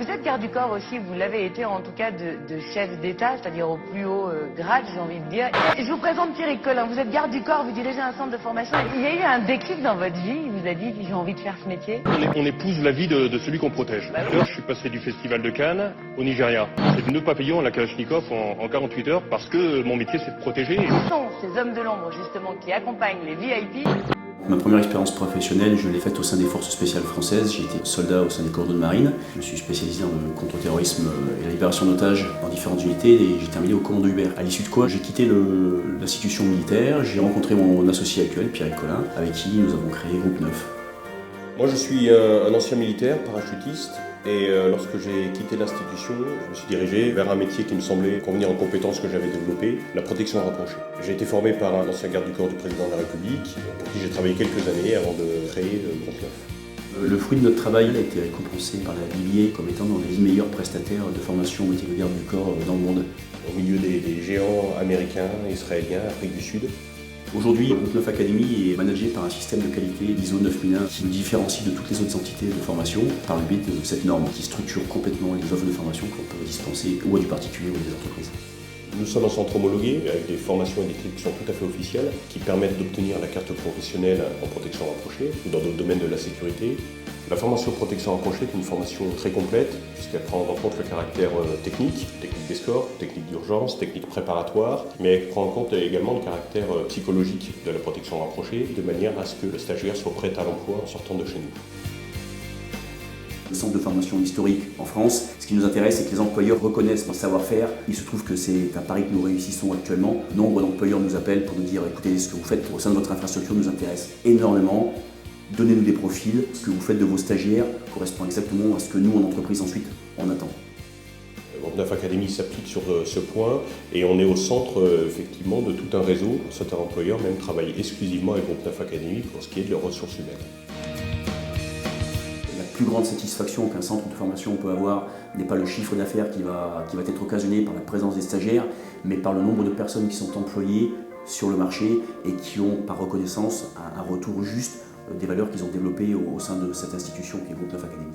Vous êtes garde du corps aussi, vous l'avez été en tout cas de chef d'État, c'est-à-dire au plus haut grade, j'ai envie de dire. Et je vous présente Pierrick Collin, vous êtes garde du corps, vous dirigez un centre de formation. Il y a eu un déclic dans votre vie, il vous a dit j'ai envie de faire ce métier? On épouse la vie de celui qu'on protège. Bah oui. D'ailleurs, je suis passé du festival de Cannes au Nigeria. C'est du nœud papillon à la Kalachnikov en 48 heures parce que mon métier c'est de protéger. Qui sont ces hommes de l'ombre justement qui accompagnent les VIP? Ma première expérience professionnelle, je l'ai faite au sein des forces spéciales françaises. J'ai été soldat au sein des cordons de marine. Je me suis spécialisé dans le contre-terrorisme et la libération d'otages dans différentes unités et j'ai terminé au commando Hubert. À l'issue de quoi, j'ai quitté l'institution militaire. J'ai rencontré mon associé actuel, Pierrick Collin, avec qui nous avons créé Groupe 9. Moi je suis un ancien militaire, parachutiste, et lorsque j'ai quitté l'institution, je me suis dirigé vers un métier qui me semblait convenir aux compétences que j'avais développées, la protection rapprochée. J'ai été formé par un ancien garde du corps du président de la République, pour qui j'ai travaillé quelques années avant de créer Groupe 9. Le fruit de notre travail a été récompensé par la BBA comme étant dans les 10 meilleurs prestataires de formation au métier de garde du corps dans le monde. Au milieu des géants américains, israéliens, Afrique du Sud. Aujourd'hui, Groupe 9 Academy est managé par un système de qualité ISO 9001 qui nous différencie de toutes les autres entités de formation par le biais de cette norme qui structure complètement les offres de formation qu'on peut dispenser ou à du particulier ou à des entreprises. Nous sommes un centre homologué avec des formations et des traductions tout à fait officielles qui permettent d'obtenir la carte professionnelle en protection rapprochée ou dans d'autres domaines de la sécurité. La formation protection rapprochée est une formation très complète puisqu'elle prend en compte le caractère technique d'escorte, technique d'urgence, technique préparatoire, mais elle prend en compte également le caractère psychologique de la protection rapprochée de manière à ce que le stagiaire soit prêt à l'emploi en sortant de chez nous. Le centre de formation historique en France, ce qui nous intéresse, c'est que les employeurs reconnaissent notre savoir-faire. Il se trouve que c'est un pari que nous réussissons actuellement. Nombre d'employeurs nous appellent pour nous dire « Écoutez, ce que vous faites au sein de votre infrastructure nous intéresse énormément. Donnez-nous des profils. Ce que vous faites de vos stagiaires correspond exactement à ce que nous, en entreprise, ensuite, on attend. » Groupe 9 Academy s'applique sur ce point et on est au centre effectivement de tout un réseau. Certains employeurs même travaillent exclusivement avec Groupe 9 Academy pour ce qui est de leurs ressources humaines. La plus grande satisfaction qu'un centre de formation peut avoir n'est pas le chiffre d'affaires qui va être occasionné par la présence des stagiaires, mais par le nombre de personnes qui sont employées sur le marché et qui ont par reconnaissance un retour juste des valeurs qu'ils ont développées au sein de cette institution qui est Groupe 9 Academy.